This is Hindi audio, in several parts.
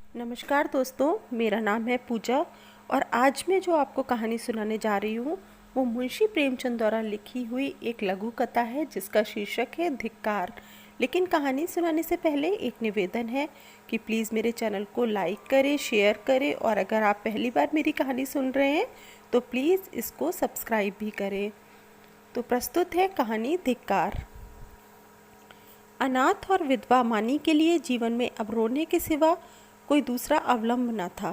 नमस्कार दोस्तों, मेरा नाम है पूजा और आज मैं जो आपको कहानी सुनाने जा रही हूँ वो मुंशी प्रेमचंद द्वारा लिखी हुई एक लघु कथा है जिसका शीर्षक है धिक्कार। लेकिन कहानी सुनाने से पहले एक निवेदन है कि प्लीज़ मेरे चैनल को लाइक करें, शेयर करें और अगर आप पहली बार मेरी कहानी सुन रहे हैं तो प्लीज़ इसको सब्सक्राइब भी करें। तो प्रस्तुत है कहानी धिक्कार। अनाथ और विधवा मानी के लिए जीवन में अब रोने के सिवा कोई दूसरा अवलंब न था।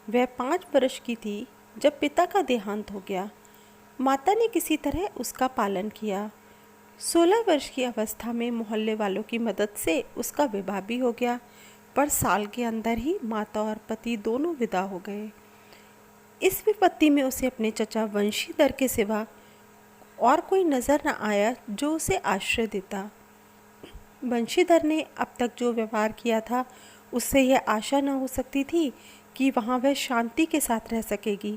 वह 5 वर्ष की थी जब पिता का देहांत हो गया। माता ने किसी तरह उसका पालन किया। 16 वर्ष की अवस्था में मोहल्ले वालों की मदद से उसका विवाह भी हो गया, पर साल के अंदर ही माता और पति दोनों विदा हो गए। इस विपत्ति में उसे अपने चचा वंशीधर के सिवा और कोई नज़र न आया जो उसे आश्रय देता। वंशीधर ने अब तक जो व्यवहार किया था उससे यह आशा न हो सकती थी कि वहाँ वह शांति के साथ रह सकेगी,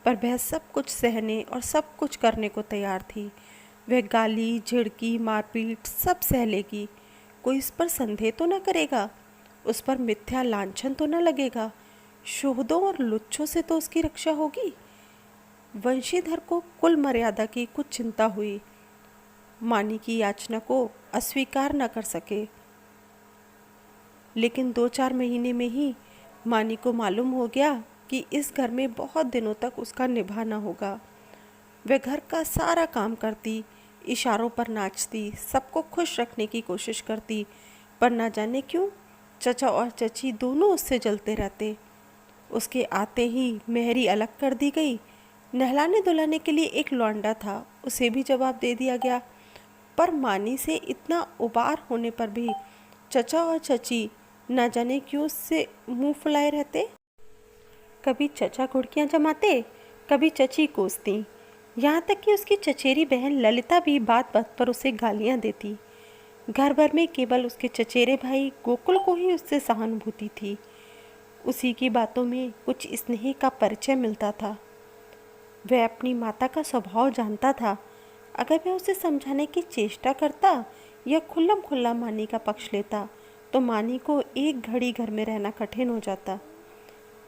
पर वह सब कुछ सहने और सब कुछ करने को तैयार थी। वह गाली, झिड़की, मारपीट सब सह लेगी। कोई इस पर संदेह तो न करेगा, उस पर मिथ्या लांछन तो न लगेगा, शोहदों और लुच्छों से तो उसकी रक्षा होगी। वंशीधर को कुल मर्यादा की कुछ चिंता हुई। मानी की याचना को अस्वीकार न कर सके, लेकिन 2-4 महीने में ही मानी को मालूम हो गया कि इस घर में बहुत दिनों तक उसका निभाना होगा। वह घर का सारा काम करती, इशारों पर नाचती, सबको खुश रखने की कोशिश करती, पर ना जाने क्यों चचा और चची दोनों उससे जलते रहते। उसके आते ही मेहरी अलग कर दी गई। नहलाने धुलाने के लिए एक लौंडा था, उसे भी जवाब दे दिया गया। पर मानी से इतना उबार होने पर भी चचा और चची न जाने क्यों उससे मुंह फुलाए रहते। कभी चचा घुड़कियां जमाते, कभी चची कोसती, यहाँ तक कि उसकी चचेरी बहन ललिता भी बात बात पर उसे गालियाँ देती। घर भर में केवल उसके चचेरे भाई गोकुल को ही उससे सहानुभूति थी। उसी की बातों में कुछ स्नेह का परिचय मिलता था। वह अपनी माता का स्वभाव जानता था। अगर वह उसे समझाने की चेष्टा करता या खुल्लम खुल्ला मानी का पक्ष लेता तो मानी को एक घड़ी घर में रहना कठिन हो जाता।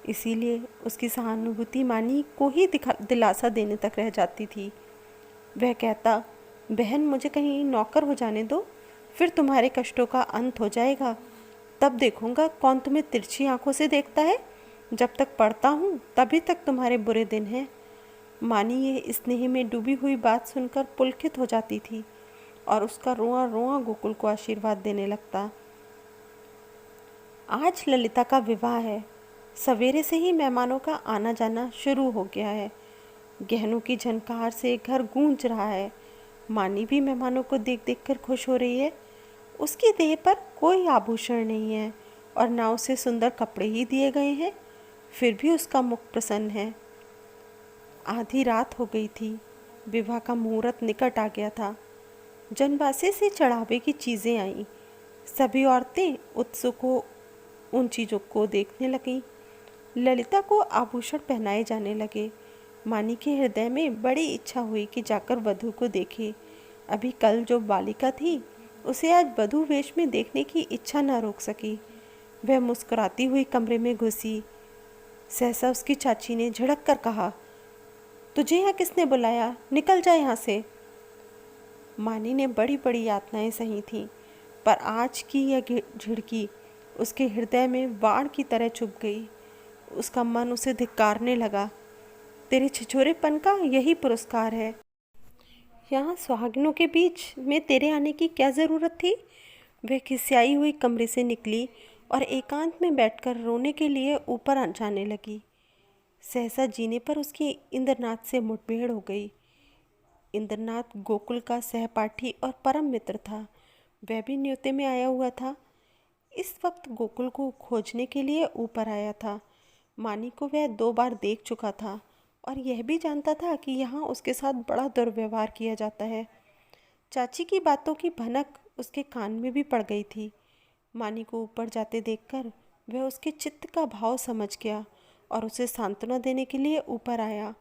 इसीलिए उसकी सहानुभूति मानी को ही दिलासा देने तक रह जाती थी। वह कहता, बहन मुझे कहीं नौकर हो जाने दो, फिर तुम्हारे कष्टों का अंत हो जाएगा। तब देखूंगा कौन तुम्हें तिरछी आंखों से देखता है। जब तक पढ़ता हूँ तभी तक तुम्हारे बुरे दिन हैं। मानी ये स्नेह में डूबी हुई बात सुनकर पुलकित हो जाती थी और उसका रोआ रोआ गोकुल को आशीर्वाद देने लगता। आज ललिता का विवाह है। सवेरे से ही मेहमानों का आना जाना शुरू हो गया है। गहनों की झनकार से घर गूंज रहा है। मानी भी मेहमानों को देख देख कर खुश हो रही है। उसकी देह पर कोई आभूषण नहीं है और ना उसे सुंदर कपड़े ही दिए गए हैं, फिर भी उसका मुख प्रसन्न है। आधी रात हो गई थी। विवाह का मुहूर्त निकट आ गया था। जनवासे से चढ़ावे की चीज़ें आईं। सभी औरतें उत्सुक हो उन चीज़ों को देखने लगीं। ललिता को आभूषण पहनाए जाने लगे। मानी के हृदय में बड़ी इच्छा हुई कि जाकर वधू को देखे। अभी कल जो बालिका थी उसे आज वधू वेश में देखने की इच्छा न रोक सकी। वह मुस्कुराती हुई कमरे में घुसी। सहसा उसकी चाची ने झड़क कर कहा, तुझे यहाँ किसने बुलाया? निकल जा यहाँ से। मानी ने बड़ी बड़ी यातनाएं सही थीं, पर आज की यह झिड़की उसके हृदय में बाण की तरह चुभ गई। उसका मन उसे धिक्कारने लगा। तेरे छिछोरेपन का यही पुरस्कार है। यहाँ सुहागिनों के बीच में तेरे आने की क्या ज़रूरत थी? वह खिसियाई हुई कमरे से निकली और एकांत में बैठकर रोने के लिए ऊपर जाने लगी। सहसा जीने पर उसकी इंद्रनाथ से मुठभेड़ हो गई। इंद्रनाथ गोकुल का सहपाठी और परम मित्र था। वह भी न्योते में आया हुआ था। इस वक्त गोकुल को खोजने के लिए ऊपर आया था। मानी को वह 2 बार देख चुका था और यह भी जानता था कि यहाँ उसके साथ बड़ा दुर्व्यवहार किया जाता है। चाची की बातों की भनक उसके कान में भी पड़ गई थी। मानी को ऊपर जाते देखकर वह उसके चित्त का भाव समझ गया और उसे सांत्वना देने के लिए ऊपर आया,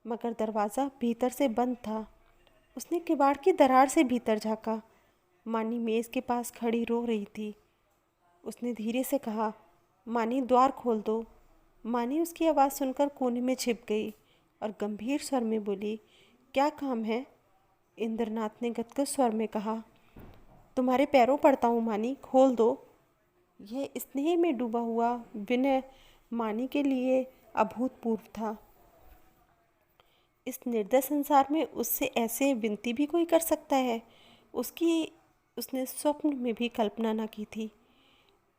मगर दरवाज़ा भीतर से बंद था। उसने किवाड़ की दरार से भीतर झाँका। मानी मेज़ के पास खड़ी रो रही थी। उसने धीरे से कहा, मानी द्वार खोल दो। मानी उसकी आवाज़ सुनकर कोने में छिप गई और गंभीर स्वर में बोली, क्या काम है? इंद्रनाथ ने गदगद स्वर में कहा, तुम्हारे पैरों पड़ता हूँ मानी, खोल दो। यह स्नेह में डूबा हुआ विनय मानी के लिए अभूतपूर्व था। इस निर्दय संसार में उससे ऐसे विनती भी कोई कर सकता है, उसने स्वप्न में भी कल्पना न की थी।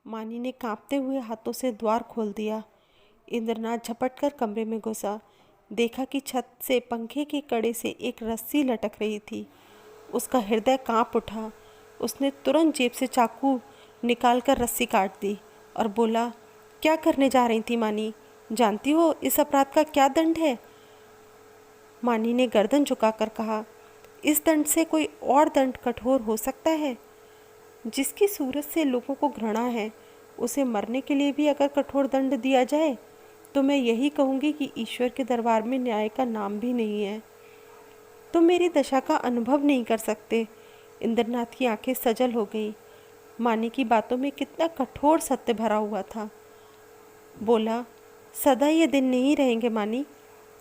मानी ने कांपते हुए हाथों से द्वार खोल दिया। इंद्रनाथ झपटकर कमरे में घुसा। देखा कि छत से पंखे के कड़े से एक रस्सी लटक रही थी। उसका हृदय कांप उठा। उसने तुरंत जेब से चाकू निकालकर रस्सी काट दी और बोला, क्या करने जा रही थी मानी? जानती हो इस अपराध का क्या दंड है? मानी ने गर्दन झुकाकर कहा, इस दंड से कोई और दंड कठोर हो सकता है? जिसकी सूरत से लोगों को घृणा है, उसे मरने के लिए भी अगर कठोर दंड दिया जाए तो मैं यही कहूँगी कि ईश्वर के दरबार में न्याय का नाम भी नहीं है। तुम मेरी दशा का अनुभव नहीं कर सकते। इंद्रनाथ की आंखें सजल हो गईं। मानी की बातों में कितना कठोर सत्य भरा हुआ था। बोला, सदा ये दिन नहीं रहेंगे मानी।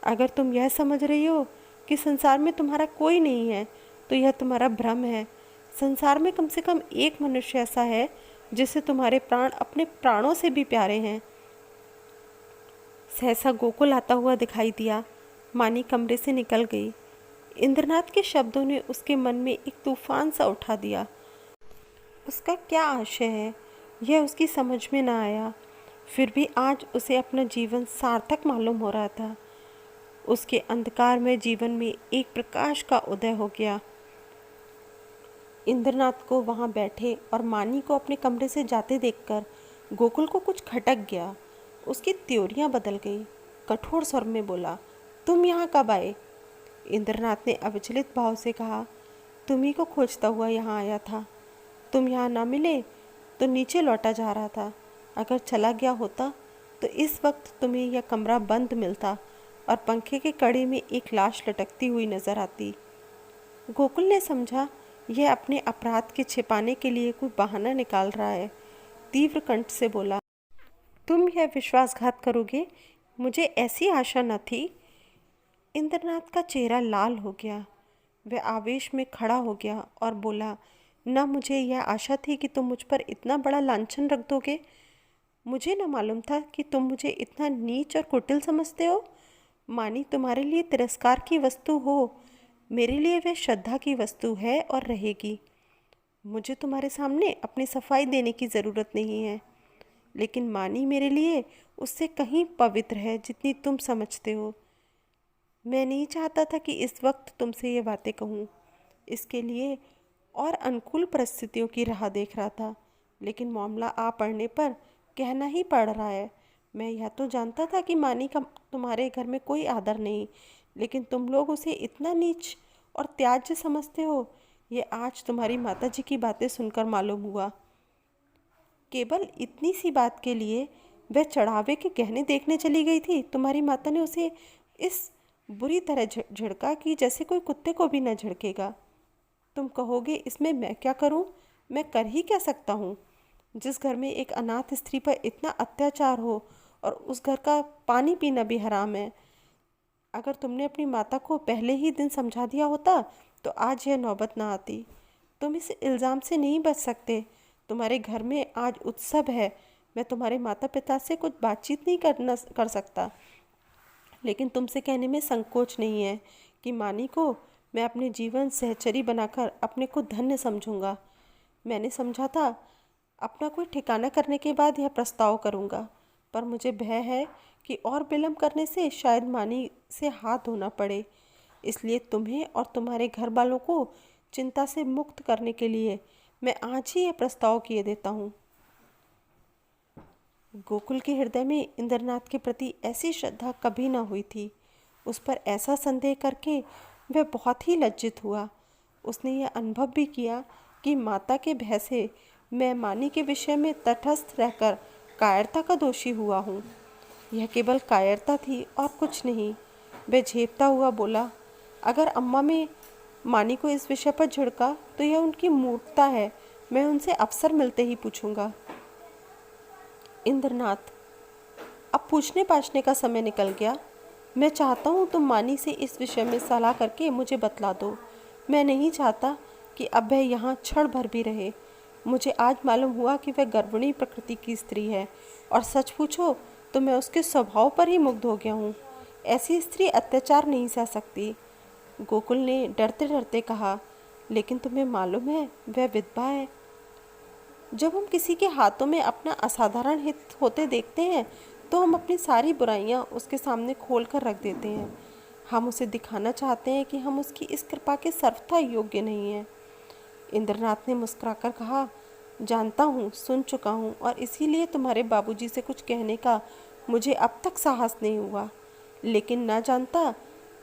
अगर तुम यह समझ रही हो कि संसार में तुम्हारा कोई नहीं है तो यह तुम्हारा भ्रम है। संसार में कम से कम एक मनुष्य ऐसा है जिसे तुम्हारे प्राण अपने प्राणों से भी प्यारे हैं। सहसा गोकुल आता हुआ दिखाई दिया। मानी कमरे से निकल गई। इंद्रनाथ के शब्दों ने उसके मन में एक तूफान सा उठा दिया। उसका क्या आशय है यह उसकी समझ में न आया। फिर भी आज उसे अपना जीवन सार्थक मालूम हो रहा था। उसके अंधकार में जीवन में एक प्रकाश का उदय हो गया। इंद्रनाथ को वहाँ बैठे और मानी को अपने कमरे से जाते देखकर गोकुल को कुछ खटक गया। उसकी त्योरियां बदल गई। कठोर स्वर में बोला, तुम यहाँ कब आए? इंद्रनाथ ने अविचलित भाव से कहा, तुम्ही को खोजता हुआ यहाँ आया था। तुम यहाँ ना मिले तो नीचे लौटा जा रहा था। अगर चला गया होता तो इस वक्त तुम्हें यह कमरा बंद मिलता और पंखे के कड़े में एक लाश लटकती हुई नजर आती। गोकुल ने समझा यह अपने अपराध के छिपाने के लिए कोई बहाना निकाल रहा है। तीव्र कंठ से बोला, तुम यह विश्वासघात करोगे? मुझे ऐसी आशा न थी। इंद्रनाथ का चेहरा लाल हो गया। वह आवेश में खड़ा हो गया और बोला, न मुझे यह आशा थी कि तुम मुझ पर इतना बड़ा लांछन रख दोगे। मुझे न मालूम था कि तुम मुझे इतना नीच और कुटिल समझते हो। मानी तुम्हारे लिए तिरस्कार की वस्तु हो, मेरे लिए वह श्रद्धा की वस्तु है और रहेगी। मुझे तुम्हारे सामने अपनी सफाई देने की ज़रूरत नहीं है, लेकिन मानी मेरे लिए उससे कहीं पवित्र है जितनी तुम समझते हो। मैं नहीं चाहता था कि इस वक्त तुमसे ये बातें कहूँ। इसके लिए और अनुकूल परिस्थितियों की राह देख रहा था, लेकिन मामला आ पड़ने पर कहना ही पड़ रहा है। मैं यह तो जानता था कि मानी का तुम्हारे घर में कोई आदर नहीं, लेकिन तुम लोग उसे इतना नीच और त्याज्य समझते हो, ये आज तुम्हारी माताजी की बातें सुनकर मालूम हुआ। केवल इतनी सी बात के लिए वह चढ़ावे के गहने देखने चली गई थी। तुम्हारी माता ने उसे इस बुरी तरह झिड़का कि जैसे कोई कुत्ते को भी न झिड़केगा। तुम कहोगे इसमें मैं क्या करूं? मैं कर ही क्या सकता हूं? जिस घर में एक अनाथ स्त्री पर इतना अत्याचार हो और उस घर का पानी पीना भी हराम है। अगर तुमने अपनी माता को पहले ही दिन समझा दिया होता तो आज यह नौबत ना आती। तुम इस इल्ज़ाम से नहीं बच सकते। तुम्हारे घर में आज उत्सव है। मैं तुम्हारे माता पिता से कुछ बातचीत नहीं कर सकता, लेकिन तुमसे कहने में संकोच नहीं है कि मानी को मैं अपने जीवन सहचरी बनाकर अपने को धन्य समझूंगा। मैंने समझा था अपना कोई ठिकाना करने के बाद यह प्रस्ताव करूंगा, पर मुझे भय है कि और विलम्ब करने से शायद मानी से हाथ धोना पड़े। इसलिए तुम्हें और तुम्हारे घर वालों को चिंता से मुक्त करने के लिए मैं आज ही यह प्रस्ताव किए देता हूँ। गोकुल के हृदय में इंद्रनाथ के प्रति ऐसी श्रद्धा कभी न हुई थी। उस पर ऐसा संदेह करके वह बहुत ही लज्जित हुआ। उसने यह अनुभव भी किया कि माता के भय से मैं मानी के विषय में तटस्थ रहकर कायरता का दोषी हुआ हूँ। यह केवल कायरता थी और कुछ नहीं। वह झेपता हुआ बोला, अगर अम्मा में मानी को इस विषय पर झिड़का तो यह उनकी मूर्खता है। मैं उनसे अवसर मिलते ही पूछूंगा। इंद्रनाथ, अब पूछने पाछने का समय निकल गया। मैं चाहता हूँ तुम मानी से इस विषय में सलाह करके मुझे बतला दो। मैं नहीं चाहता कि अब वह यहाँ क्षण भर भी रहे। मुझे आज मालूम हुआ कि वह गर्भिणी प्रकृति की स्त्री है, और सच पूछो तो मैं उसके स्वभाव पर ही मुग्ध हो गया हूँ। ऐसी स्त्री अत्याचार नहीं सह सकती। गोकुल ने डरते डरते कहा, लेकिन तुम्हें मालूम है वह विधवा है। जब हम किसी के हाथों में अपना असाधारण हित होते देखते हैं तो हम अपनी सारी बुराइयां उसके सामने खोल कर रख देते हैं। हम उसे दिखाना चाहते हैं कि हम उसकी इस कृपा के सर्वथा योग्य नहीं हैं। इंद्रनाथ ने मुस्कुराकर कहा, जानता हूँ, सुन चुका हूँ, और इसीलिए तुम्हारे बाबूजी से कुछ कहने का मुझे अब तक साहस नहीं हुआ। लेकिन ना जानता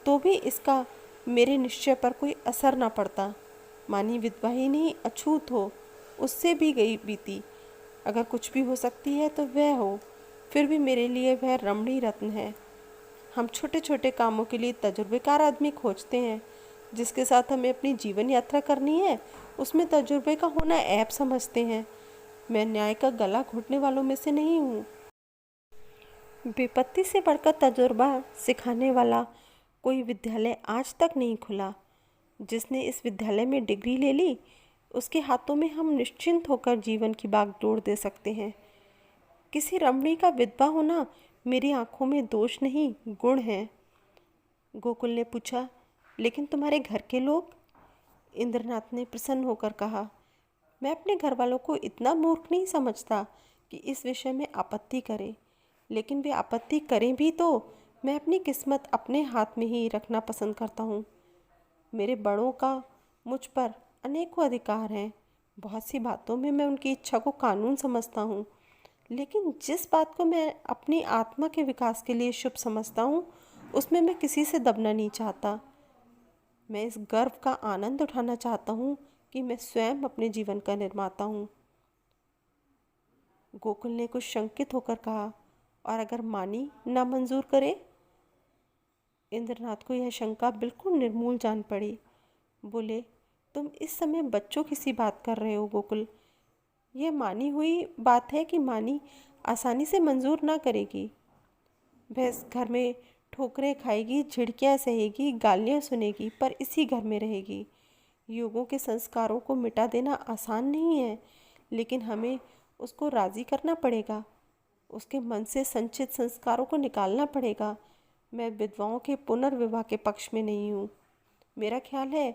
तो भी इसका मेरे निश्चय पर कोई असर ना पड़ता। मानी विधवा ही नहीं, अछूत हो, उससे भी गई बीती। अगर कुछ भी हो सकती है तो वह हो। फिर भी मेरे लिए वह रमणी रत्न है। हम छोटे छोटे कामों के लिए तजुर्बेकार आदमी खोजते हैं। जिसके साथ हमें अपनी जीवन यात्रा करनी है उसमें तजुर्बे का होना ऐब समझते हैं। मैं न्याय का गला घोटने वालों में से नहीं हूँ। विपत्ति से बढ़कर तजुर्बा सिखाने वाला कोई विद्यालय आज तक नहीं खुला। जिसने इस विद्यालय में डिग्री ले ली उसके हाथों में हम निश्चिंत होकर जीवन की बागडोर दे सकते हैं। किसी रमणी का विधवा होना मेरी आंखों में दोष नहीं, गुण है। गोकुल ने पूछा, लेकिन तुम्हारे घर के लोग? इंद्रनाथ ने प्रसन्न होकर कहा, मैं अपने घर वालों को इतना मूर्ख नहीं समझता कि इस विषय में आपत्ति करें। लेकिन वे आपत्ति करें भी तो मैं अपनी किस्मत अपने हाथ में ही रखना पसंद करता हूँ। मेरे बड़ों का मुझ पर अनेकों अधिकार हैं। बहुत सी बातों में मैं उनकी इच्छा को कानून समझता हूँ, लेकिन जिस बात को मैं अपनी आत्मा के विकास के लिए शुभ समझता हूँ उसमें मैं किसी से दबना नहीं चाहता। मैं इस गर्व का आनंद उठाना चाहता हूँ कि मैं स्वयं अपने जीवन का निर्माता हूँ। गोकुल ने कुछ शंकित होकर कहा, और अगर मानी ना मंजूर करे? इंद्रनाथ को यह शंका बिल्कुल निर्मूल जान पड़ी। बोले, तुम इस समय बच्चों की सी बात कर रहे हो गोकुल। यह मानी हुई बात है कि मानी आसानी से मंजूर ना करेगी। वह इस घर में ठोकरें खाएगी, झिड़कियाँ सहेगी, गालियाँ सुनेगी, पर इसी घर में रहेगी। युगों के संस्कारों को मिटा देना आसान नहीं है, लेकिन हमें उसको राज़ी करना पड़ेगा। उसके मन से संचित संस्कारों को निकालना पड़ेगा। मैं विधवाओं के पुनर्विवाह के पक्ष में नहीं हूँ। मेरा ख्याल है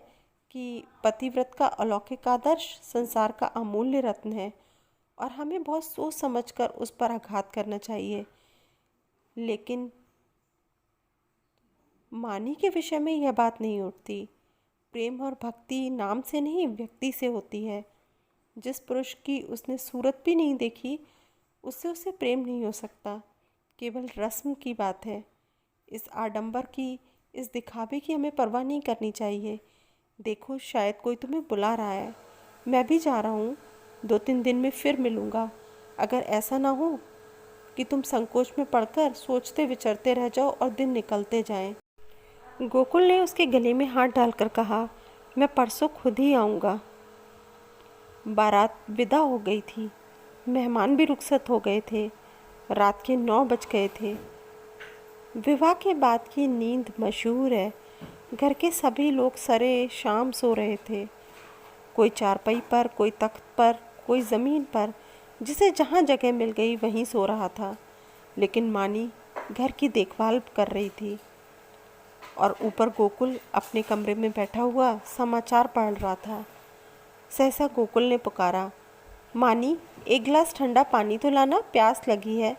कि पतिव्रत का अलौकिक आदर्श संसार का अमूल्य रत्न है, और हमें बहुत सोच समझकर उस पर आघात करना चाहिए। लेकिन मानी के विषय में यह बात नहीं उठती। प्रेम और भक्ति नाम से नहीं, व्यक्ति से होती है। जिस पुरुष की उसने सूरत भी नहीं देखी उससे उसे प्रेम नहीं हो सकता। केवल रस्म की बात है। इस आडंबर की, इस दिखावे की हमें परवाह नहीं करनी चाहिए। देखो, शायद कोई तुम्हें बुला रहा है। मैं भी जा रहा हूँ। 2-3 दिन में फिर मिलूँगा। अगर ऐसा ना हो कि तुम संकोच में पड़कर सोचते विचरते रह जाओ और दिन निकलते जाएं। गोकुल ने उसके गले में हाथ डालकर कहा, मैं परसों खुद ही आऊँगा। बारात विदा हो गई थी। मेहमान भी रुखसत हो गए थे। रात के 9 बज गए थे। विवाह के बाद की नींद मशहूर है। घर के सभी लोग सरे शाम सो रहे थे। कोई चारपाई पर, कोई तख्त पर, कोई ज़मीन पर, जिसे जहाँ जगह मिल गई वहीं सो रहा था। लेकिन मानी घर की देखभाल कर रही थी, और ऊपर गोकुल अपने कमरे में बैठा हुआ समाचार पढ़ रहा था। सहसा गोकुल ने पुकारा, मानी, एक गिलास ठंडा पानी तो लाना, प्यास लगी है।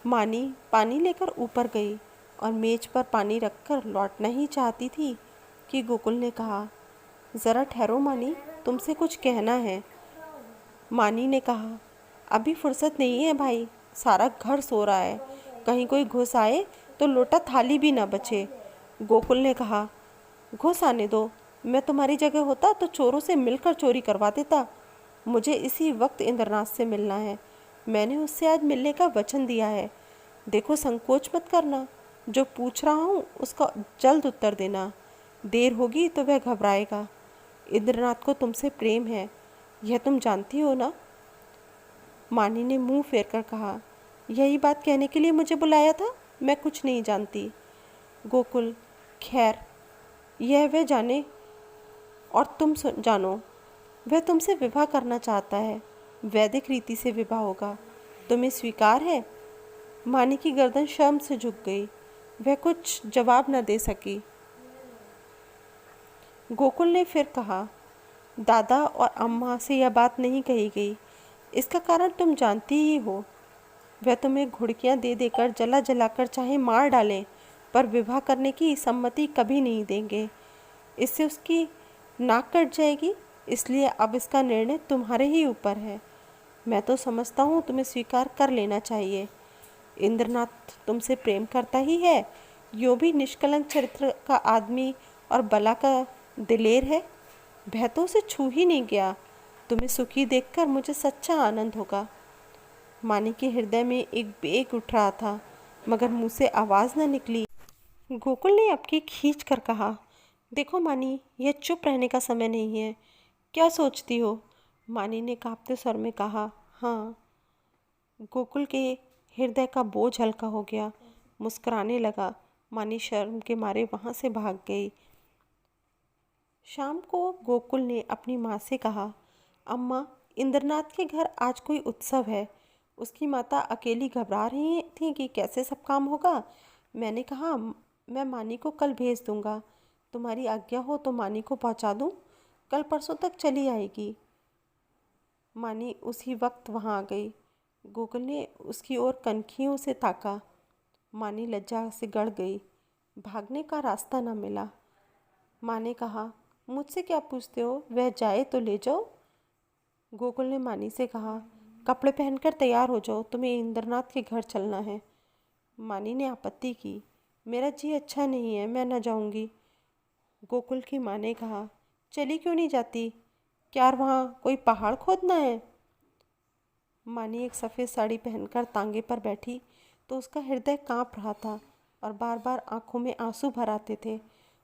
मानी पानी लेकर ऊपर गई और मेज पर पानी रखकर लौटना ही चाहती थी कि गोकुल ने कहा, ज़रा ठहरो मानी, तुमसे कुछ कहना है। मानी ने कहा, अभी फुर्सत नहीं है भाई, सारा घर सो रहा है। कहीं कोई घुस आए तो लोटा थाली भी ना बचे। गोकुल ने कहा, घुस आने दो। मैं तुम्हारी जगह होता तो चोरों से मिलकर चोरी करवा देता। मुझे इसी वक्त इंद्रनाथ से मिलना है। मैंने उससे आज मिलने का वचन दिया है। देखो, संकोच मत करना। जो पूछ रहा हूँ उसका जल्द उत्तर देना। देर होगी तो वह घबराएगा। इंद्रनाथ को तुमसे प्रेम है, यह तुम जानती हो ना? मानी ने मुंह फेर कर कहा, यही बात कहने के लिए मुझे बुलाया था? मैं कुछ नहीं जानती। गोकुल, खैर, यह वह जाने और तुम जानो। वह तुमसे विवाह करना चाहता है। वैदिक रीति से विवाह होगा। तुम्हें स्वीकार है? मानी की गर्दन शर्म से झुक गई। वह कुछ जवाब न दे सकी। गोकुल ने फिर कहा, दादा और अम्मा से यह बात नहीं कही गई। इसका कारण तुम जानती ही हो। वह तुम्हें घुड़कियां दे देकर जला जलाकर चाहे मार डालें, पर विवाह करने की सम्मति कभी नहीं देंगे। इससे उसकी नाक कट जाएगी। इसलिए अब इसका निर्णय तुम्हारे ही ऊपर है। मैं तो समझता हूँ तुम्हें स्वीकार कर लेना चाहिए। इंद्रनाथ तुमसे प्रेम करता ही है। यो भी निष्कलंक चरित्र का आदमी और बला का दिलेर है। वह तो उसे छू ही नहीं गया। तुम्हें सुखी देखकर मुझे सच्चा आनंद होगा। मानी के हृदय में एक बेग उठ रहा था, मगर मुंह से आवाज़ न निकली। गोकुल ने अपकी खींच कर कहा, देखो मानी, यह चुप रहने का समय नहीं है। क्या सोचती हो? मानी ने कांपते स्वर में कहा, हाँ। गोकुल के हृदय का बोझ हल्का हो गया। मुस्कुराने लगा। मानी शर्म के मारे वहाँ से भाग गई। शाम को गोकुल ने अपनी माँ से कहा, अम्मा, इंद्रनाथ के घर आज कोई उत्सव है। उसकी माता अकेली घबरा रही थी कि कैसे सब काम होगा। मैंने कहा, मैं मानी को कल भेज दूंगा। तुम्हारी आज्ञा हो तो मानी को पहुंचा दूं? कल परसों तक चली आएगी। मानी उसी वक्त वहां आ गई। गोकुल ने उसकी ओर कनखियों से ताका। मानी लज्जा से गड़ गई। भागने का रास्ता न मिला। माँ ने कहा, मुझसे क्या पूछते हो? वह जाए तो ले जाओ। गोकुल ने मानी से कहा, कपड़े पहनकर तैयार हो जाओ, तुम्हें इंद्रनाथ के घर चलना है। मानी ने आपत्ति की, मेरा जी अच्छा नहीं है, मैं न जाऊंगी। गोकुल की माँ ने कहा, चली क्यों नहीं जाती? क्या वहाँ कोई पहाड़ खोदना है? मानी एक सफ़ेद साड़ी पहनकर तांगे पर बैठी तो उसका हृदय कांप रहा था और बार बार आंखों में आंसू भर आते थे।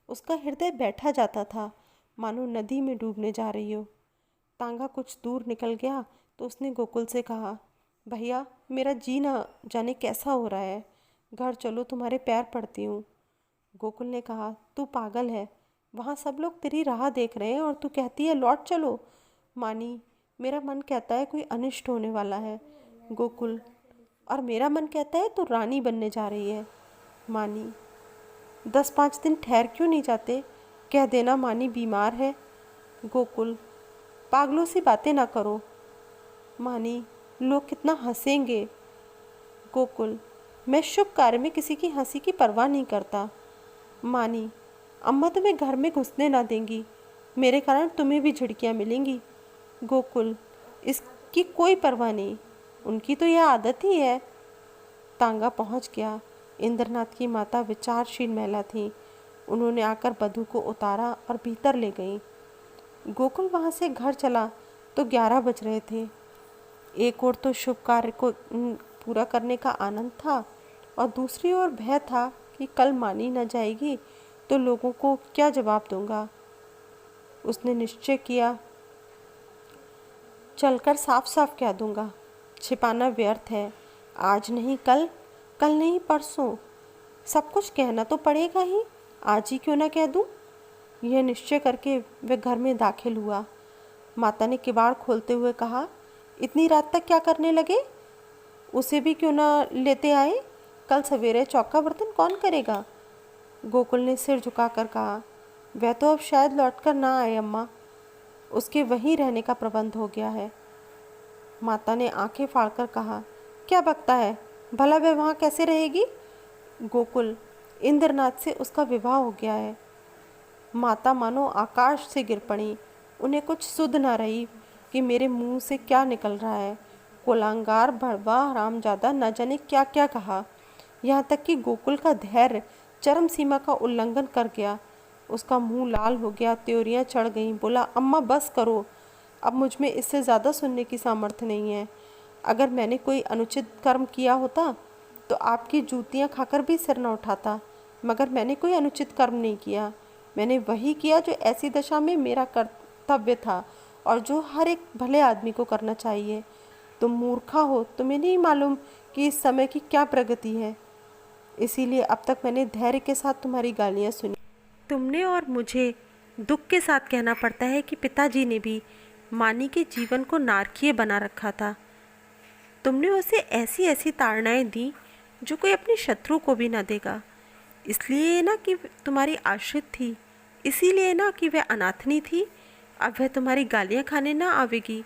उसका हृदय बैठा जाता था, मानो नदी में डूबने जा रही हो। तांगा कुछ दूर निकल गया तो उसने गोकुल से कहा, भैया, मेरा जी ना जाने कैसा हो रहा है। घर चलो, तुम्हारे पैर पड़ती हूँ। गोकुल ने कहा, तू पागल है। वहाँ सब लोग तेरी राह देख रहे हैं और तू कहती है लौट चलो। मानी, मेरा मन कहता है कोई अनिष्ट होने वाला है। गोकुल, और मेरा मन कहता है तू रानी बनने जा रही है। मानी, 10-5 दिन ठहर क्यों नहीं जाते? कह देना मानी बीमार है। गोकुल, पागलों सी बातें ना करो। मानी, लोग कितना हंसेंगे। गोकुल, मैं शुभ कार्य में किसी की हंसी की परवाह नहीं करता। मानी, अम्मा तुम्हें घर में घुसने ना देंगी। मेरे कारण तुम्हें भी झिड़कियाँ मिलेंगी। गोकुल, इसकी कोई परवाह नहीं, उनकी तो यह आदत ही है। तांगा पहुंच गया। इंद्रनाथ की माता विचारशील महिला थी। उन्होंने आकर बधू को उतारा और भीतर ले गई। गोकुल वहां से घर चला तो 11 बज रहे थे। एक ओर तो शुभ कार्य को पूरा करने का आनंद था और दूसरी ओर भय था कि कल मानी न जाएगी तो लोगों को क्या जवाब दूंगा। उसने निश्चय किया, चलकर साफ साफ कह दूंगा। छिपाना व्यर्थ है। आज नहीं कल, कल नहीं परसों, सब कुछ कहना तो पड़ेगा ही। आज ही क्यों ना कह दूं। यह निश्चय करके वह घर में दाखिल हुआ। माता ने किवाड़ खोलते हुए कहा, इतनी रात तक क्या करने लगे? उसे भी क्यों ना लेते आए? कल सवेरे चौका बर्तन कौन करेगा? गोकुल ने सिर झुकाकर कहा, वह तो अब शायद लौटकर ना आए अम्मा। उसके वहीं रहने का प्रबंध हो गया है। माता ने आंखें फाड़कर कहा, क्या बकता है? भला वह वहाँ कैसे रहेगी? गोकुल, इंद्रनाथ से उसका विवाह हो गया है। माता मानो आकाश से गिर पड़ी। उन्हें कुछ सुध ना रही कि मेरे मुंह से क्या निकल रहा है। कोलांगार, भड़वा, हरामजादा, न जाने क्या क्या कहा। यहाँ तक कि गोकुल का धैर्य चरम सीमा का उल्लंघन कर गया। उसका मुंह लाल हो गया, त्योरियां चढ़ गईं। बोला, अम्मा बस करो, अब मुझ में इससे ज़्यादा सुनने की सामर्थ्य नहीं है। अगर मैंने कोई अनुचित कर्म किया होता तो आपकी जूतियां खाकर भी सिर न उठाता, मगर मैंने कोई अनुचित कर्म नहीं किया। मैंने वही किया जो ऐसी दशा में मेरा कर्तव्य था और जो हर एक भले आदमी को करना चाहिए। तुम मूर्खा हो, तुम्हें नहीं मालूम कि इस समय की क्या प्रगति है। इसीलिए अब तक मैंने धैर्य के साथ तुम्हारी गालियाँ सुनी। तुमने और मुझे दुख के साथ कहना पड़ता है कि पिताजी ने भी मानी के जीवन को नारकीय बना रखा था। तुमने उसे ऐसी ऐसी ताड़नाएं दी जो कोई अपने शत्रु को भी ना देगा। इसलिए ना कि तुम्हारी आश्रित थी, इसीलिए ना कि वह अनाथनी थी, अब वह तुम्हारी गालियां खाने ना आवेगी।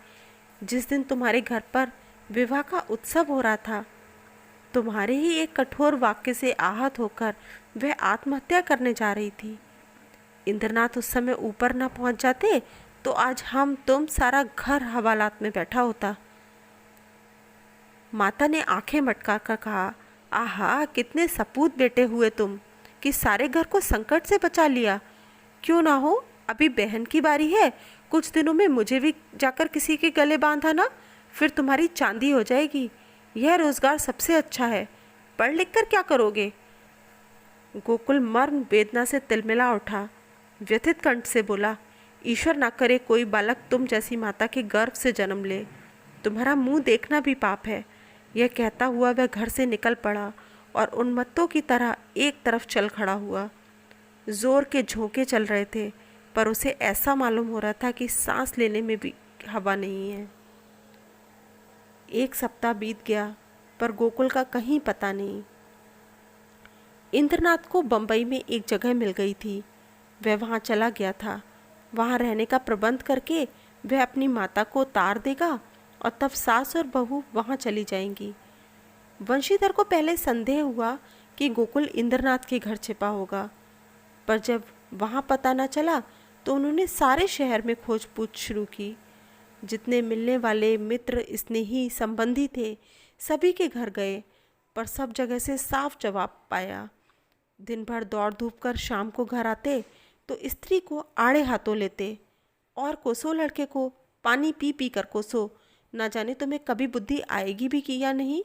जिस दिन तुम्हारे घर पर विवाह का उत्सव हो रहा था, तुम्हारे ही एक कठोर वाक्य से आहत होकर वह आत्महत्या करने जा रही थी। इंद्रनाथ उस समय ऊपर ना पहुंच जाते तो आज हम तुम सारा घर हवालात में बैठा होता। माता ने आंखें मटका कर कहा, आहा, कितने सपूत बेटे हुए तुम कि सारे घर को संकट से बचा लिया। क्यों ना हो, अभी बहन की बारी है, कुछ दिनों में मुझे भी जाकर किसी के गले बांधा ना, फिर तुम्हारी चांदी हो जाएगी। यह रोजगार सबसे अच्छा है। पढ़ लिख कर क्या करोगे? गोकुल मर्म वेदना से तिलमिला उठा, व्यथित कंठ से बोला, ईश्वर ना करे कोई बालक तुम जैसी माता के गर्भ से जन्म ले। तुम्हारा मुंह देखना भी पाप है। यह कहता हुआ वह घर से निकल पड़ा और उन्मत्तों की तरह एक तरफ चल खड़ा हुआ। जोर के झोंके चल रहे थे, पर उसे ऐसा मालूम हो रहा था कि सांस लेने में भी हवा नहीं है। 1 सप्ताह बीत गया, पर गोकुल का कहीं पता नहीं। इंद्रनाथ को बंबई में एक जगह मिल गई थी। वह वहाँ चला गया था। वहाँ रहने का प्रबंध करके वह अपनी माता को उतार देगा और तब सास और बहू वहाँ चली जाएंगी। वंशीधर को पहले संदेह हुआ कि गोकुल इंद्रनाथ के घर छिपा होगा, पर जब वहाँ पता न चला तो उन्होंने सारे शहर में खोज पूछ शुरू की। जितने मिलने वाले मित्र, स्नेही, संबंधी थे, सभी के घर गए, पर सब जगह से साफ जवाब पाया। दिन भर दौड़ धूप कर शाम को घर आते तो स्त्री को आड़े हाथों लेते और कोसो लड़के को पानी पी पी कर कोसो, न जाने तुम्हें कभी बुद्धि आएगी भी कि या नहीं।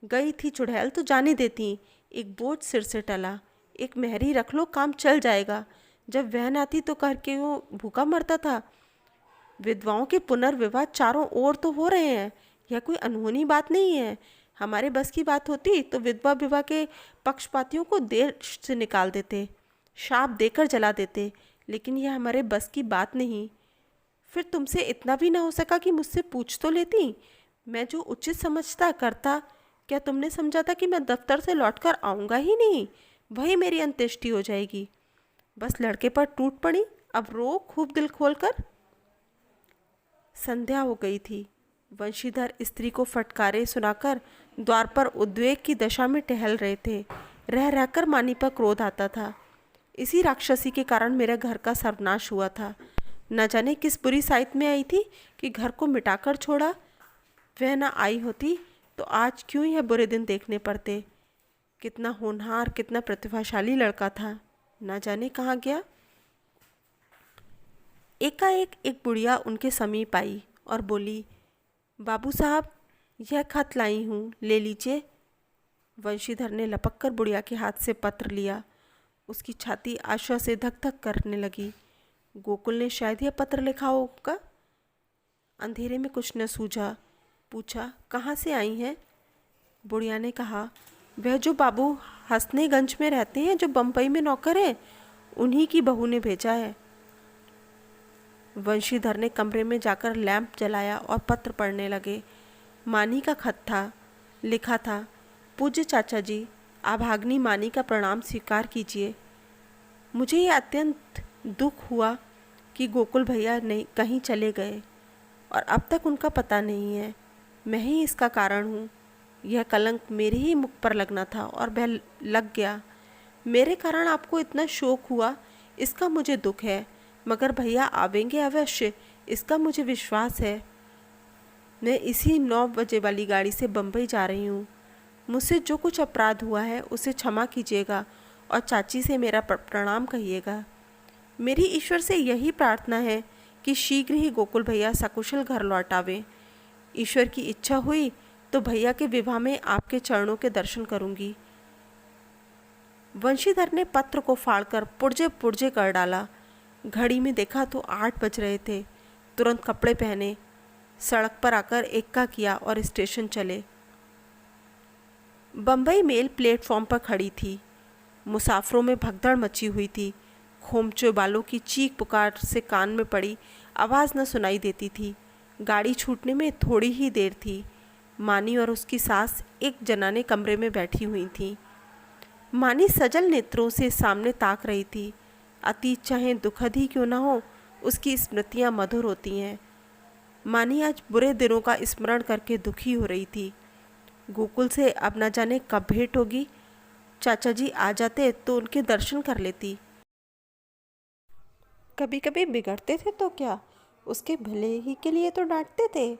गई थी चुड़ैल तो जाने देती, एक बोझ सिर से टला, एक मेहरी रख लो काम चल जाएगा। जब वह आती तो करके वो भूखा मरता था। विधवाओं के पुनर्विवाह चारों ओर तो हो रहे हैं, यह कोई अनहोनी बात नहीं है। हमारे बस की बात होती तो विधवा विवाह के पक्षपातियों को देश से निकाल देते, शाप देकर जला देते, लेकिन यह हमारे बस की बात नहीं। फिर तुमसे इतना भी ना हो सका कि मुझसे पूछ तो लेती, मैं जो उचित समझता करता। क्या तुमने समझा था कि मैं दफ्तर से लौटकर आऊँगा ही नहीं, वही मेरी अंत्येष्टि हो जाएगी? बस लड़के पर टूट पड़ी, अब रो खूब दिल खोलकर। संध्या हो गई थी। वंशीधर स्त्री को फटकारे सुनाकर द्वार पर उद्वेग की दशा में टहल रहे थे। रह रहकर मानी पर क्रोध आता था। इसी राक्षसी के कारण मेरे घर का सर्वनाश हुआ था। न जाने किस बुरी साइत में आई थी कि घर को मिटाकर छोड़ा। वह न आई होती तो आज क्यों यह बुरे दिन देखने पड़ते। कितना होनहार, कितना प्रतिभाशाली लड़का था, न जाने कहाँ गया। एकाएक एक बुढ़िया उनके समीप आई और बोली, बाबू साहब, यह खत लाई हूँ, ले लीजिए। वंशीधर ने लपक कर बुढ़िया के हाथ से पत्र लिया। उसकी छाती आशा से धक धक करने लगी। गोकुल ने शायद यह पत्र लिखा होगा। अंधेरे में कुछ न सूझा। पूछा, कहाँ से आई हैं? बुढ़िया ने कहा, वह जो बाबू हसनेगंज में रहते हैं, जो बम्बई में नौकर हैं, उन्हीं की बहू ने भेजा है। वंशीधर ने कमरे में जाकर लैंप जलाया और पत्र पढ़ने लगे। मानी का खत था। लिखा था, पूज्य चाचा जी, आभाग्नि मानी का प्रणाम स्वीकार कीजिए। मुझे ये अत्यंत दुख हुआ कि गोकुल भैया नहीं कहीं चले गए और अब तक उनका पता नहीं है। मैं ही इसका कारण हूँ। यह कलंक मेरे ही मुख पर लगना था और वह लग गया। मेरे कारण आपको इतना शोक हुआ, इसका मुझे दुख है, मगर भैया आवेंगे अवश्य, इसका मुझे विश्वास है। मैं इसी 9 बजे वाली गाड़ी से बम्बई जा रही हूँ। मुझसे जो कुछ अपराध हुआ है उसे क्षमा कीजिएगा और चाची से मेरा प्रणाम कहिएगा। मेरी ईश्वर से यही प्रार्थना है कि शीघ्र ही गोकुल भैया सकुशल घर लौट आवें। ईश्वर की इच्छा हुई तो भैया के विवाह में आपके चरणों के दर्शन करूंगी। वंशीधर ने पत्र को फाड़कर पुर्जे पुर्जे कर डाला। घड़ी में देखा तो 8 बज रहे थे। तुरंत कपड़े पहने, सड़क पर आकर एक्का किया और स्टेशन चले। बम्बई मेल प्लेटफॉर्म पर खड़ी थी। मुसाफिरों में भगदड़ मची हुई थी। खोमचे बालों की चीख पुकार से कान में पड़ी आवाज़ न सुनाई देती थी। गाड़ी छूटने में थोड़ी ही देर थी। मानी और उसकी सास एक जनाने कमरे में बैठी हुई थी। मानी सजल नेत्रों से सामने ताक रही थी। अतीत चाहे दुखद ही क्यों ना हो, उसकी स्मृतियाँ मधुर होती हैं। मानी आज बुरे दिनों का स्मरण करके दुखी हो रही थी। गोकुल से अब न जाने कब भेंट होगी। चाचा जी आ जाते तो उनके दर्शन कर लेती। कभी कभी बिगड़ते थे तो क्या, उसके भले ही के लिए तो डांटते थे।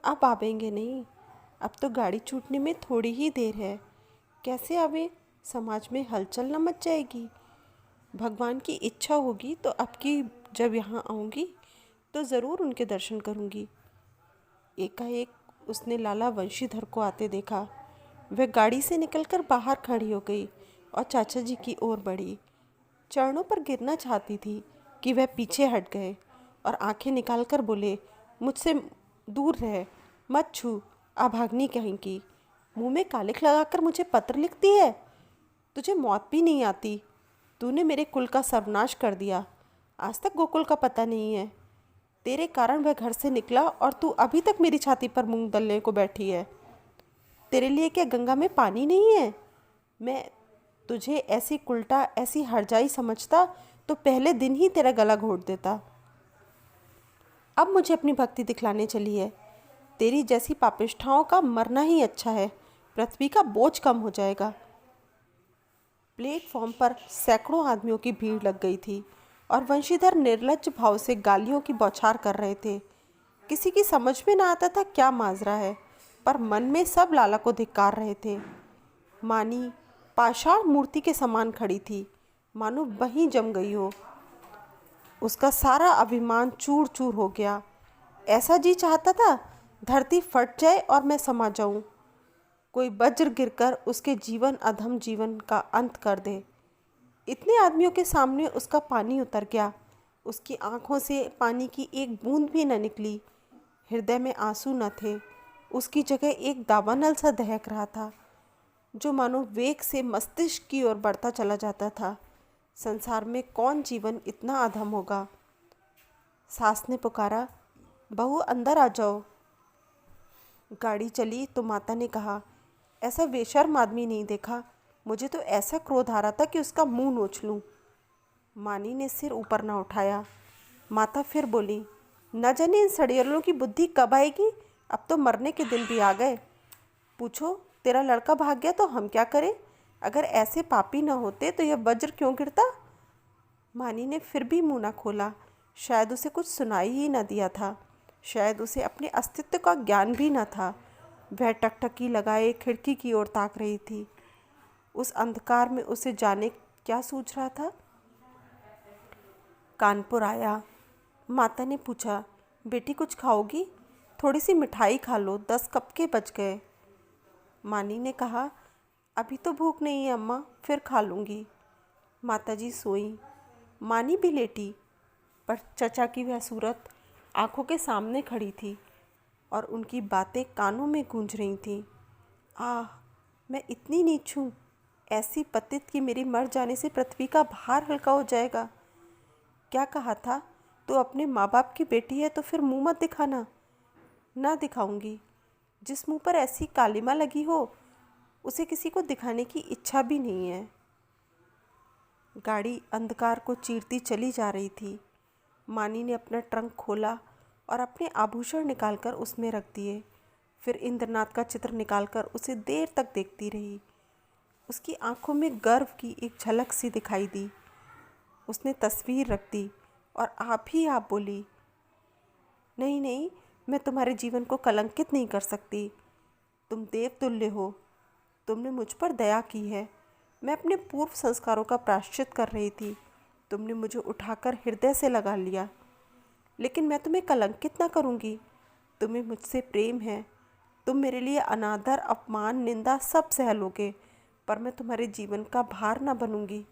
अब आवेंगे नहीं। अब तो गाड़ी छूटने में थोड़ी ही देर है। कैसे आवे, समाज में हलचल न मच जाएगी। भगवान की इच्छा होगी तो अब की जब यहाँ आऊँगी तो ज़रूर उनके दर्शन करूँगी। एकाएक उसने लाला वंशीधर को आते देखा। वह गाड़ी से निकलकर बाहर खड़ी हो गई और चाचा जी की ओर बढ़ी। चरणों पर गिरना चाहती थी कि वह पीछे हट गए और आंखें निकालकर बोले, मुझसे दूर रह, मत छू, अभाग्नि कहीं की। मुंह में कालिख लगाकर मुझे पत्र लिखती है। तुझे मौत भी नहीं आती। तूने मेरे कुल का सर्वनाश कर दिया। आज तक गोकुल का पता नहीं है। तेरे कारण वह घर से निकला और तू अभी तक मेरी छाती पर मूंग दलने को बैठी है। तेरे लिए क्या गंगा में पानी नहीं है? मैं तुझे ऐसी कुलटा, ऐसी हरजाई समझता तो पहले दिन ही तेरा गला घोट देता। अब मुझे अपनी भक्ति दिखलाने चली है। तेरी जैसी पापिष्ठाओं का मरना ही अच्छा है। पृथ्वी का बोझ कम हो जाएगा। प्लेटफॉर्म पर सैकड़ों आदमियों की भीड़ लग गई थी और वंशीधर निर्लज्ज भाव से गालियों की बौछार कर रहे थे। किसी की समझ में ना आता था क्या माजरा है, पर मन में सब लाला को धिक्कार रहे थे। मानी पाषाण मूर्ति के समान खड़ी थी, मानो वहीं जम गई हो। उसका सारा अभिमान चूर चूर हो गया। ऐसा जी चाहता था धरती फट जाए और मैं समा जाऊं। कोई वज्र गिरकर उसके जीवन अधम जीवन का अंत कर दे। इतने आदमियों के सामने उसका पानी उतर गया। उसकी आंखों से पानी की एक बूंद भी न निकली। हृदय में आंसू न थे। उसकी जगह एक दावानल सा दहक रहा था, जो मानो वेग से मस्तिष्क की ओर बढ़ता चला जाता था। संसार में कौन जीवन इतना अधम होगा? सास ने पुकारा, बहू अंदर आ जाओ। गाड़ी चली तो माता ने कहा, ऐसा बेशर्म आदमी नहीं देखा। मुझे तो ऐसा क्रोध आ रहा था कि उसका मुंह नोच लूं। मानी ने सिर ऊपर ना उठाया। माता फिर बोली, न जाने इन सड़ियलों की बुद्धि कब आएगी। अब तो मरने के दिन भी आ गए। पूछो, तेरा लड़का भाग गया तो हम क्या करें? अगर ऐसे पापी न होते तो यह वज्र क्यों गिरता? मानी ने फिर भी मुंह न खोला। शायद उसे कुछ सुनाई ही न दिया था। शायद उसे अपने अस्तित्व का ज्ञान भी न था। वह टकटकी लगाए खिड़की की ओर ताक रही थी। उस अंधकार में उसे जाने क्या सूझ रहा था। कानपुर आया। माता ने पूछा, बेटी कुछ खाओगी? थोड़ी सी मिठाई खा लो, 10 कब के बज गए। मानी ने कहा, अभी तो भूख नहीं है अम्मा, फिर खा लूँगी। माताजी सोई। मानी भी लेटी, पर चचा की वह सूरत आंखों के सामने खड़ी थी और उनकी बातें कानों में गूंज रही थीं। आह, मैं इतनी नीच हूँ, ऐसी पतित कि मेरे मर जाने से पृथ्वी का भार हल्का हो जाएगा। क्या कहा था, तो अपने माँ बाप की बेटी है तो फिर मुँह मत दिखाना। ना दिखाऊंगी। जिस मुँह पर ऐसी कालिमा लगी हो उसे किसी को दिखाने की इच्छा भी नहीं है। गाड़ी अंधकार को चीरती चली जा रही थी। मानी ने अपना ट्रंक खोला और अपने आभूषण निकालकर उसमें रख दिए। फिर इंद्रनाथ का चित्र निकालकर उसे देर तक देखती रही। उसकी आंखों में गर्व की एक झलक सी दिखाई दी। उसने तस्वीर रख दी और आप ही आप बोली, नहीं नहीं, मैं तुम्हारे जीवन को कलंकित नहीं कर सकती। तुम देवतुल्य हो। तुमने मुझ पर दया की है। मैं अपने पूर्व संस्कारों का प्रायश्चित कर रही थी। तुमने मुझे उठाकर हृदय से लगा लिया। लेकिन मैं तुम्हें कलंकित ना करूँगी। तुम्हें मुझसे प्रेम है। तुम मेरे लिए अनादर, अपमान, निंदा सब सह लोगे, पर मैं तुम्हारे जीवन का भार ना बनूंगी।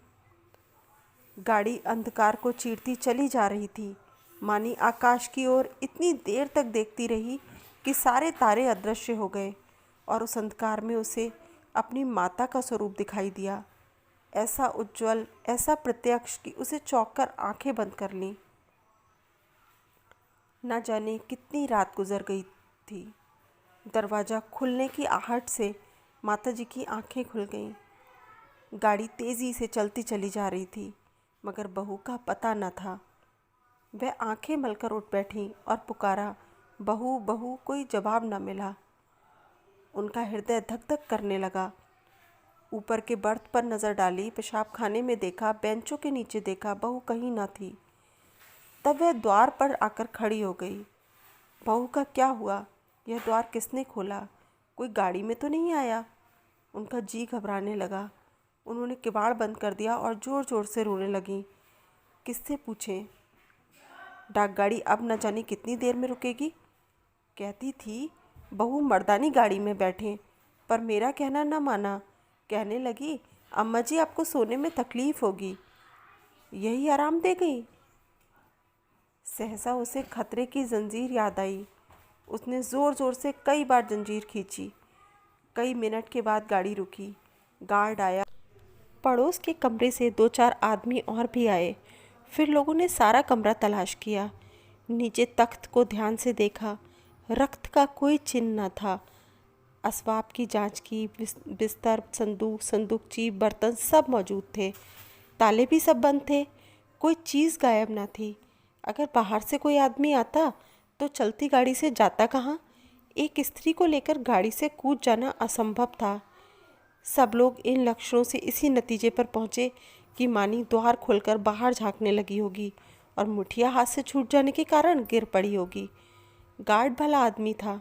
गाड़ी अंधकार को चीरती चली जा रही थी। मानी आकाश की ओर इतनी देर तक देखती रही कि सारे तारे अदृश्य हो गए और उस अंधकार में उसे अपनी माता का स्वरूप दिखाई दिया, ऐसा उज्जवल, ऐसा प्रत्यक्ष कि उसे चौंक कर आंखें बंद कर लीं। न जाने कितनी रात गुजर गई थी। दरवाज़ा खुलने की आहट से माताजी की आंखें खुल गईं। गाड़ी तेज़ी से चलती चली जा रही थी, मगर बहू का पता न था। वह आंखें मलकर उठ बैठी और पुकारा, बहू बहू। कोई जवाब न मिला। उनका हृदय धक धक करने लगा। ऊपर के बर्थ पर नज़र डाली, पेशाब खाने में देखा, बेंचों के नीचे देखा, बहू कहीं न थी। तब वह द्वार पर आकर खड़ी हो गई। बहू का क्या हुआ? यह द्वार किसने खोला? कोई गाड़ी में तो नहीं आया? उनका जी घबराने लगा। उन्होंने किवाड़ बंद कर दिया और ज़ोर ज़ोर से रोने लगीं। किससे पूछें? डाकगाड़ी अब न जाने कितनी देर में रुकेगी। कहती थी बहू मर्दानी गाड़ी में बैठें, पर मेरा कहना न माना। कहने लगी, अम्मा जी आपको सोने में तकलीफ़ होगी। यही आराम दे गई। सहसा उसे खतरे की जंजीर याद आई। उसने ज़ोर ज़ोर से कई बार जंजीर खींची। कई मिनट के बाद गाड़ी रुकी। गार्ड आया। पड़ोस के कमरे से 2-4 आदमी और भी आए। फिर लोगों ने सारा कमरा तलाश किया। नीचे तख्त को ध्यान से देखा। रक्त का कोई चिन्ह न था। असबाब की जांच की। बिस्तर, संदूकची, बर्तन सब मौजूद थे। ताले भी सब बंद थे। कोई चीज़ गायब न थी। अगर बाहर से कोई आदमी आता तो चलती गाड़ी से जाता कहाँ? एक स्त्री को लेकर गाड़ी से कूद जाना असंभव था। सब लोग इन लक्षणों से इसी नतीजे पर पहुँचे कि मानी द्वार खोलकर बाहर झांकने लगी होगी और मुठिया हाथ से छूट जाने के कारण गिर पड़ी होगी। गार्ड भला आदमी था।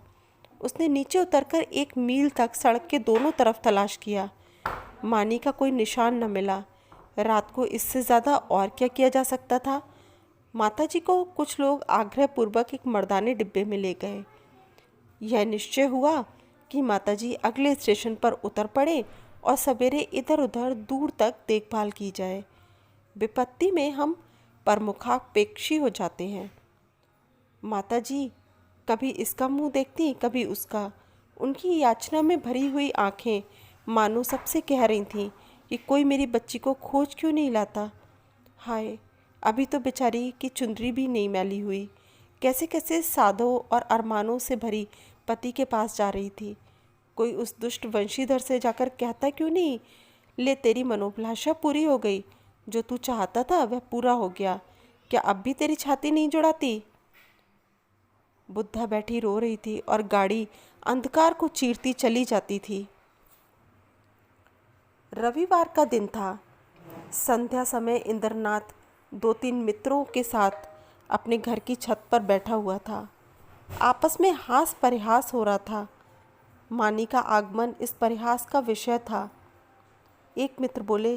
उसने नीचे उतरकर 1 मील तक सड़क के दोनों तरफ तलाश किया। मानी का कोई निशान न मिला। रात को इससे ज़्यादा और क्या किया जा सकता था? माताजी को कुछ लोग आग्रहपूर्वक एक मर्दाने डिब्बे में ले गए। यह निश्चय हुआ कि माताजी अगले स्टेशन पर उतर पड़े और सवेरे इधर उधर दूर तक देखभाल की जाए। विपत्ति में हम प्रमुखापेक्षी हो जाते हैं। माताजी कभी इसका मुंह देखती, कभी उसका। उनकी याचना में भरी हुई आंखें मानो सबसे कह रही थीं कि कोई मेरी बच्ची को खोज क्यों नहीं लाता। हाय, अभी तो बेचारी की चुंदरी भी नहीं मैली हुई। कैसे कैसे सादों और अरमानों से भरी पति के पास जा रही थी। कोई उस दुष्ट वंशीधर से जाकर कहता क्यों नहीं, ले तेरी मनोभिलाषा पूरी हो गई, जो तू चाहता था वह पूरा हो गया। क्या अब भी तेरी छाती नहीं जुड़ाती? बुद्धा बैठी रो रही थी और गाड़ी अंधकार को चीरती चली जाती थी। रविवार का दिन था। संध्या समय इंद्रनाथ 2-3 मित्रों के साथ अपने घर की छत पर बैठा हुआ था। आपस में हास परिहास हो रहा था। मानी का आगमन इस परिहास का विषय था। एक मित्र बोले,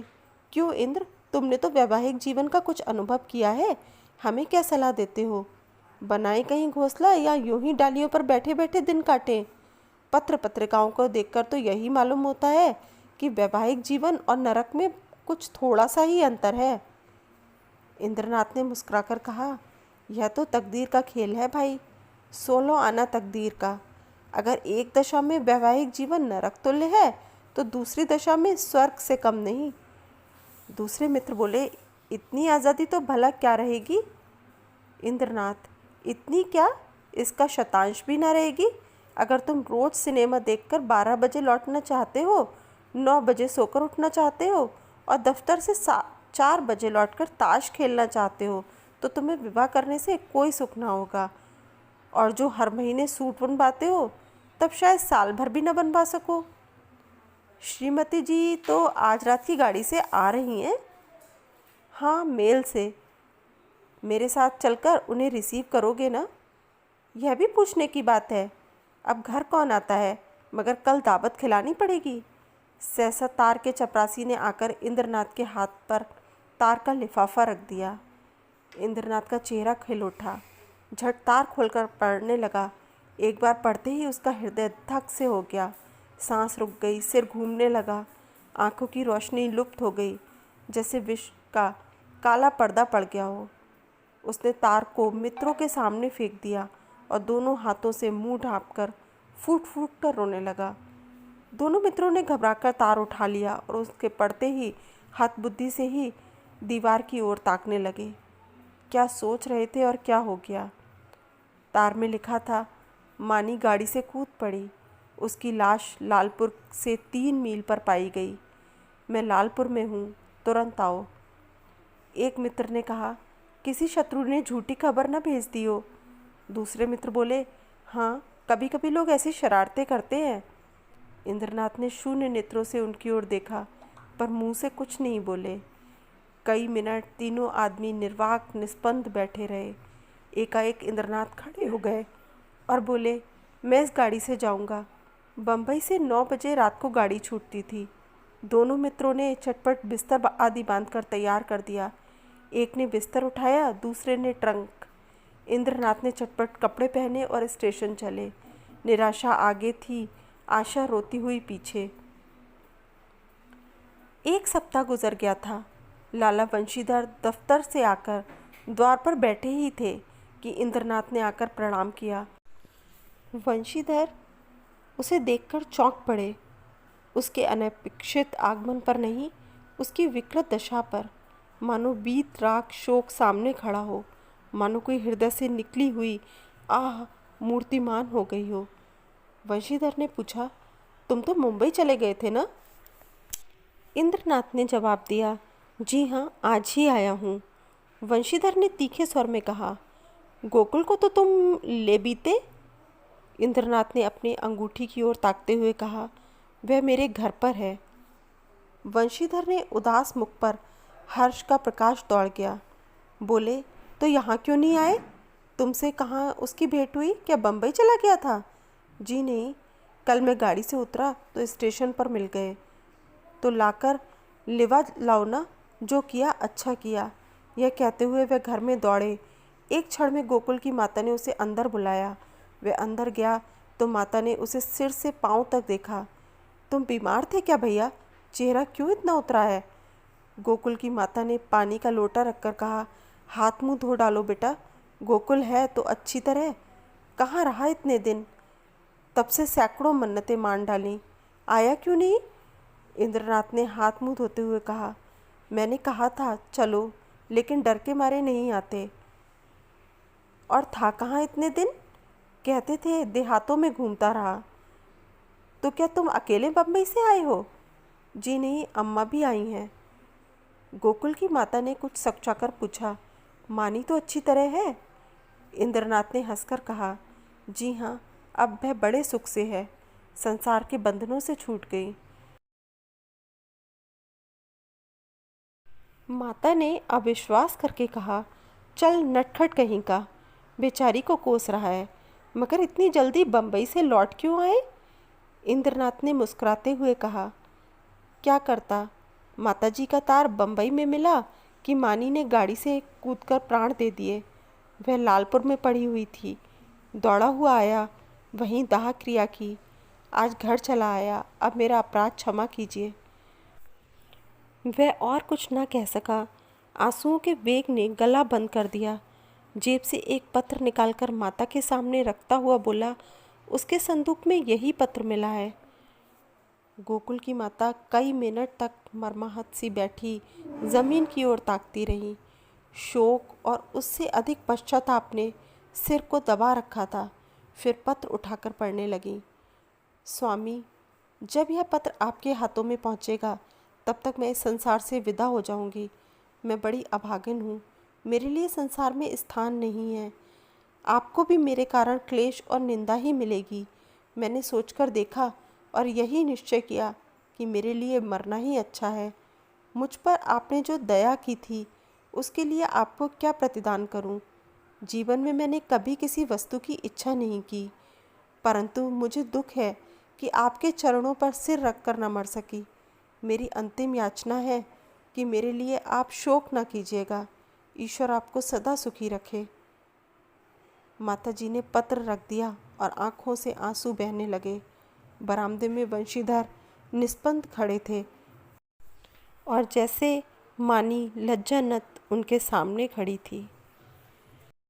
क्यों इंद्र, तुमने तो वैवाहिक जीवन का कुछ अनुभव किया है, हमें क्या सलाह देते हो? बनाए कहीं घोंसला या यूं ही डालियों पर बैठे बैठे दिन काटें? पत्र पत्रिकाओं को देखकर तो यही मालूम होता है कि वैवाहिक जीवन और नरक में कुछ थोड़ा सा ही अंतर है। इंद्रनाथ ने मुस्कुराकर कहा, यह तो तकदीर का खेल है भाई, 16 आना तकदीर का। अगर एक दशा में वैवाहिक जीवन नरक तुल्य है तो दूसरी दशा में स्वर्ग से कम नहीं। दूसरे मित्र बोले, इतनी आज़ादी तो भला क्या रहेगी? इंद्रनाथ, इतनी क्या, इसका शतांश भी ना रहेगी। अगर तुम रोज़ सिनेमा देखकर 12 बजे लौटना चाहते हो, 9 बजे सोकर उठना चाहते हो और दफ्तर से 4 बजे लौटकर ताश खेलना चाहते हो, तो तुम्हें विवाह करने से कोई सुख ना होगा। और जो हर महीने सूट बनवाते हो, तब शायद साल भर भी न बनवा सको। श्रीमती जी तो आज रात की गाड़ी से आ रही हैं। हाँ, मेल से। मेरे साथ चलकर उन्हें रिसीव करोगे ना? यह भी पूछने की बात है। अब घर कौन आता है, मगर कल दावत खिलानी पड़ेगी। सहसा तार के चपरासी ने आकर इंद्रनाथ के हाथ पर तार का लिफाफा रख दिया। इंद्रनाथ का चेहरा खिल उठा। झट तार खोलकर पढ़ने लगा। एक बार पढ़ते ही उसका हृदय धक से हो गया। सांस रुक गई, सिर घूमने लगा, आंखों की रोशनी लुप्त हो गई, जैसे विश्व का काला पर्दा पड़ गया हो। उसने तार को मित्रों के सामने फेंक दिया और दोनों हाथों से मुंह ढांपकर फूट फूट कर रोने लगा। दोनों मित्रों ने घबराकर तार उठा लिया और उसके पड़ते ही हाथ बुद्धि से ही दीवार की ओर ताकने लगे। क्या सोच रहे थे और क्या हो गया? तार में लिखा था, मानी गाड़ी से कूद पड़ी। उसकी लाश लालपुर से 3 मील पर पाई गई। मैं लालपुर में हूँ, तुरंत आओ। एक मित्र ने कहा, किसी शत्रु ने झूठी खबर न भेज दी हो। दूसरे मित्र बोले, हाँ, कभी कभी लोग ऐसी शरारतें करते हैं। इंद्रनाथ ने शून्य नेत्रों से उनकी ओर देखा, पर मुंह से कुछ नहीं बोले। कई मिनट तीनों आदमी निर्वाक निस्पंद बैठे रहे। एकाएक इंद्रनाथ खड़े हो गए और बोले, मैं इस गाड़ी से जाऊंगा। बम्बई से 9 बजे रात को गाड़ी छूटती थी। दोनों मित्रों ने चटपट बिस्तर आदि बांधकर तैयार कर दिया। एक ने बिस्तर उठाया, दूसरे ने ट्रंक। इंद्रनाथ ने चटपट कपड़े पहने और स्टेशन चले। निराशा आगे थी, आशा रोती हुई पीछे। 1 सप्ताह गुजर गया था। लाला वंशीधर दफ्तर से आकर द्वार पर बैठे ही थे कि इंद्रनाथ ने आकर प्रणाम किया। वंशीधर उसे देखकर चौंक पड़े। उसके अनपेक्षित आगमन पर नहीं, उसकी विकृत दशा पर, मानो बीत राख शोक सामने खड़ा हो, मानो कोई हृदय से निकली हुई आह मूर्तिमान हो गई हो। वंशीधर ने पूछा, तुम तो मुंबई चले गए थे ना? इंद्रनाथ ने जवाब दिया, जी हाँ, आज ही आया हूँ। वंशीधर ने तीखे स्वर में कहा, गोकुल को तो तुम ले बीते? इंद्रनाथ ने अपनी अंगूठी की ओर ताकते हुए कहा, वह मेरे घर पर है। वंशीधर ने उदास मुख पर हर्ष का प्रकाश दौड़ गया। बोले, तो यहाँ क्यों नहीं आए? तुमसे कहाँ उसकी भेंट हुई? क्या बम्बई चला गया था? जी नहीं, कल मैं गाड़ी से उतरा तो स्टेशन पर मिल गए। तो लाकर लिवा लाओ ना। जो किया अच्छा किया। यह कहते हुए वह घर में दौड़े। एक क्षण में गोकुल की माता ने उसे अंदर बुलाया। वह अंदर गया तो माता ने उसे सिर से पांव तक देखा। तुम बीमार थे क्या भैया? चेहरा क्यों इतना उतरा है? गोकुल की माता ने पानी का लोटा रखकर कहा, हाथ मुंह धो डालो बेटा। गोकुल है तो अच्छी तरह। कहाँ रहा इतने दिन? तब से सैकड़ों मन्नतें मान डाली, आया क्यों नहीं? इंद्रनाथ ने हाथ मुंह धोते हुए कहा, मैंने कहा था चलो, लेकिन डर के मारे नहीं आते। और था कहाँ इतने दिन? कहते थे देहातों में घूमता रहा। तो क्या तुम अकेले बम्बई से आए हो? जी नहीं, अम्मा भी आई हैं। गोकुल की माता ने कुछ सकचाकर पूछा, मानी तो अच्छी तरह है? इंद्रनाथ ने हंसकर कहा, जी हाँ, अब वह बड़े सुख से है। संसार के बंधनों से छूट गई। माता ने अविश्वास करके कहा, चल नटखट कहीं का, बेचारी को कोस रहा है। मगर इतनी जल्दी बम्बई से लौट क्यों आए? इंद्रनाथ ने मुस्कुराते हुए कहा, क्या करता, माताजी का तार बम्बई में मिला कि मानी ने गाड़ी से कूदकर प्राण दे दिए। वह लालपुर में पड़ी हुई थी। दौड़ा हुआ आया, वहीं दाह क्रिया की। आज घर चला आया, अब मेरा अपराध क्षमा कीजिए। वह और कुछ न कह सका। आंसुओं के वेग ने गला बंद कर दिया। जेब से एक पत्र निकालकर माता के सामने रखता हुआ बोला, उसके संदूक में यही पत्र मिला है। गोकुल की माता कई मिनट तक मर्माहत सी बैठी जमीन की ओर ताकती रही। शोक और उससे अधिक पश्चाताप ने सिर को दबा रखा था। फिर पत्र उठाकर पढ़ने लगी। स्वामी, जब यह पत्र आपके हाथों में पहुंचेगा तब तक मैं इस संसार से विदा हो जाऊंगी। मैं बड़ी अभागन हूँ, मेरे लिए संसार में स्थान नहीं है। आपको भी मेरे कारण क्लेश और निंदा ही मिलेगी। मैंने सोचकर देखा और यही निश्चय किया कि मेरे लिए मरना ही अच्छा है। मुझ पर आपने जो दया की थी उसके लिए आपको क्या प्रतिदान करूं? जीवन में मैंने कभी किसी वस्तु की इच्छा नहीं की, परंतु मुझे दुख है कि आपके चरणों पर सिर रख कर न मर सकी। मेरी अंतिम याचना है कि मेरे लिए आप शोक न कीजिएगा। ईश्वर आपको सदा सुखी रखे। माताजी ने पत्र रख दिया और आंखों से आंसू बहने लगे। बरामदे में वंशीधर निस्पंद खड़े थे और जैसे मानी लज्जानत उनके सामने खड़ी थी।